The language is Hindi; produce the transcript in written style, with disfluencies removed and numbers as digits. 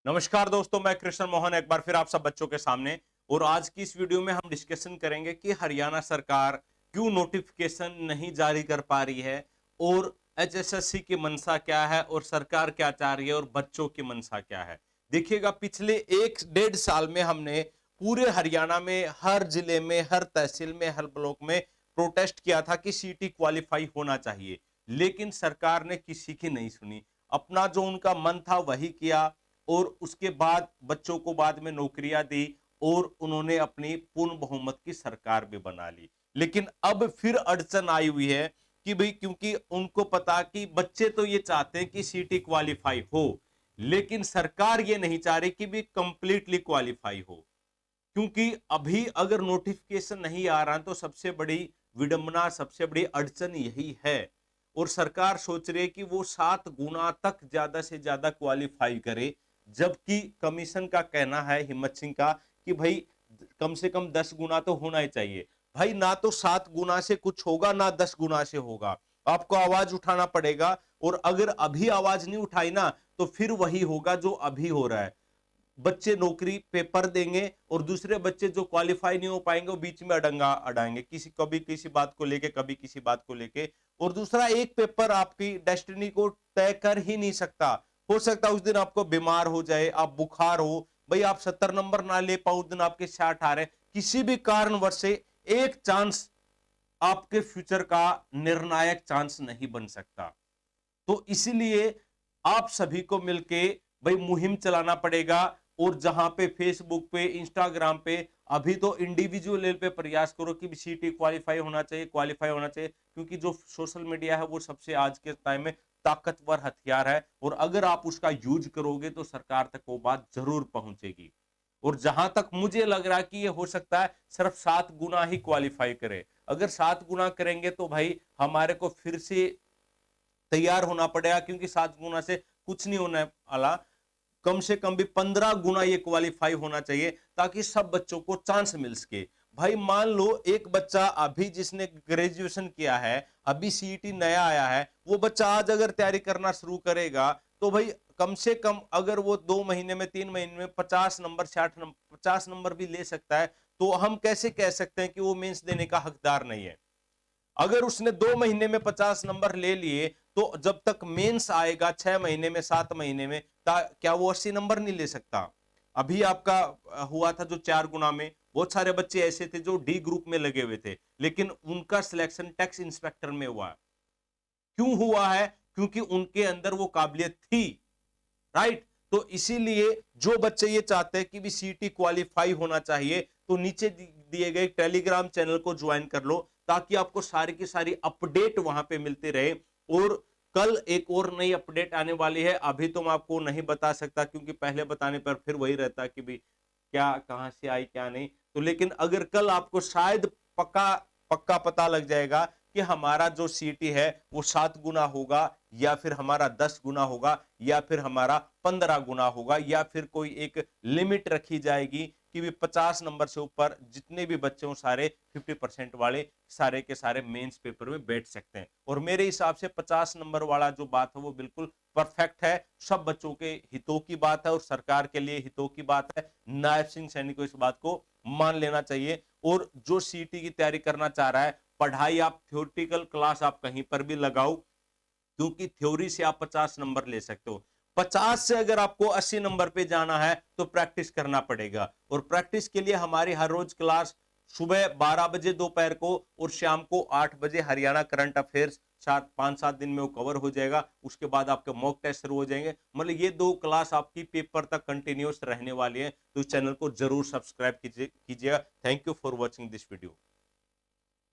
नमस्कार दोस्तों, मैं कृष्ण मोहन एक बार फिर आप सब बच्चों के सामने। और आज की इस वीडियो में हम डिस्कशन करेंगे कि हरियाणा सरकार क्यों नोटिफिकेशन नहीं जारी कर पा रही है और एचएसएससी की मंशा क्या है और सरकार क्या चाह रही है और बच्चों की मंशा क्या है। देखिएगा, पिछले एक डेढ़ साल में हमने पूरे हरियाणा में हर जिले में, हर तहसील में, हर ब्लॉक में प्रोटेस्ट किया था कि सीटी क्वालिफाई होना चाहिए, लेकिन सरकार ने किसी की नहीं सुनी। अपना जो उनका मन था वही किया और उसके बाद बच्चों को बाद में नौकरियां दी और उन्होंने अपनी पूर्ण बहुमत की सरकार भी बना ली। लेकिन अब फिर अड़चन आई हुई है कि भाई, क्योंकि उनको पता कि बच्चे तो ये चाहते हैं कि सीटी क्वालिफाई हो, लेकिन सरकार ये नहीं चाह रही कि भी कंप्लीटली क्वालिफाई हो। क्योंकि अभी अगर नोटिफिकेशन नहीं आ रहा तो सबसे बड़ी विडंबना, सबसे बड़ी अड़चन यही है। और सरकार सोच रही है कि वो 7 गुना तक ज्यादा से ज्यादा क्वालिफाई करे, जबकि कमीशन का कहना है, हिम्मत सिंह का, कि भाई कम से कम 10 गुना तो होना ही चाहिए। भाई ना तो 7 गुना से कुछ होगा ना 10 गुना से होगा, आपको आवाज उठाना पड़ेगा। और अगर अभी आवाज नहीं उठाई ना तो फिर वही होगा जो अभी हो रहा है। बच्चे नौकरी पेपर देंगे और दूसरे बच्चे जो क्वालिफाई नहीं हो पाएंगे वो बीच में अड़ंगा अड़ाएंगे, किसी कभी किसी बात को लेके, कभी किसी बात को लेके। और दूसरा, एक पेपर आपकी डेस्टिनी को तय कर ही नहीं सकता। हो सकता है उस दिन आपको बीमार हो जाए, आप बुखार हो, भाई आप 70 नंबर ना ले पाओ, उस दिन आपके 60 आ रहे, किसी भी कारणवश से एक चांस आपके फ्यूचर का निर्णायक चांस नहीं बन सकता। तो इसीलिए आप सभी को मिलके भाई मुहिम चलाना पड़ेगा। और जहां पे फेसबुक पे, इंस्टाग्राम पे, अभी तो इंडिविजुअल लेवल पे प्रयास करो कि सीटी क्वालिफाई होना चाहिए, क्वालिफाई होना चाहिए। क्योंकि जो सोशल मीडिया है वो सबसे आज के टाइम में ताकतवर हथियार है, और अगर आप उसका यूज करोगे तो सरकार तक वो बात जरूर पहुंचेगी। और जहां तक मुझे लग रहा है कि ये हो सकता है सिर्फ 7 गुना ही क्वालिफाई करे। अगर 7 गुना करेंगे तो भाई हमारे को फिर से तैयार होना पड़ेगा, क्योंकि 7 गुना से कुछ नहीं होने वाला। कम से कम भी 15 गुना ये क्वालिफाई होना चाहिए, ताकि सब बच्चों को चांस मिल सके। भाई मान लो एक बच्चा अभी जिसने ग्रेजुएशन किया है, अभी सीईटी नया आया है, वो बच्चा आज अगर तैयारी करना शुरू करेगा तो भाई कम से कम अगर वो 2 महीने में, 3 महीने में 50 नंबर, 60 नंबर, 50 नंबर भी ले सकता है, तो हम कैसे कह सकते हैं कि वो मेंस देने का हकदार नहीं है। अगर उसने 2 महीने में 50 नंबर ले लिए, तो जब तक मेंस आएगा 6 महीने में, 7 महीने में, क्या वो 80 नंबर नहीं ले सकता? अभी आपका हुआ था जो 4 गुना में, बहुत सारे बच्चे ऐसे थे जो डी ग्रुप में लगे हुए थे, लेकिन उनका सिलेक्शन टैक्स इंस्पेक्टर में हुआ। क्यों हुआ है? क्योंकि उनके अंदर वो काबिलियत थी। राइट। तो इसीलिए जो बच्चे ये चाहते हैं कि भी सीटी क्वालिफाई होना चाहिए, तो नीचे दिए गए टेलीग्राम चैनल को ज्वाइन कर लो, ताकि आपको सारी की सारी अपडेट वहां पे मिलते रहे। और कल एक और नई अपडेट आने वाली है, अभी तो मैं आपको नहीं बता सकता, क्योंकि पहले बताने पर फिर वही रहता कि भी क्या कहां से आई क्या नहीं। तो लेकिन अगर कल आपको शायद पक्का पक्का पता लग जाएगा कि हमारा जो सीटी है वो 7 गुना होगा, या फिर हमारा 10 गुना होगा, या फिर हमारा 15 गुना होगा, या फिर कोई एक लिमिट रखी जाएगी कि भी 50 नंबर से ऊपर जितने भी बच्चे हो सारे 50% वाले सारे के सारे मेंस पेपर में बैठ सकते हैं। और मेरे हिसाब से 50 नंबर वाला जो बात है वो बिल्कुल परफेक्ट है, सब बच्चों के हितों की बात है और सरकार के लिए हितों की बात है। नायब सिंह सैनी को इस बात को मान लेना चाहिए। और जो सीटी की तैयारी करना चाह रहा है, पढ़ाई आप थ्योरेटिकल क्लास आप कहीं पर भी लगाओ, क्योंकि थ्योरी से आप 50 नंबर ले सकते हो। 50 से अगर आपको 80 नंबर पे जाना है तो प्रैक्टिस करना पड़ेगा। और प्रैक्टिस के लिए हमारी हर रोज क्लास सुबह 12 बजे दोपहर को और शाम को 8 बजे हरियाणा करंट अफेयर्स 5-7 दिन में वो कवर हो जाएगा। उसके बाद आपके मॉक टेस्ट शुरू हो जाएंगे। मतलब ये 2 क्लास आपकी पेपर तक कंटिन्यूस रहने वाली है। तो इस चैनल को जरूर सब्सक्राइब कीजिएगा। Thank you for watching this video.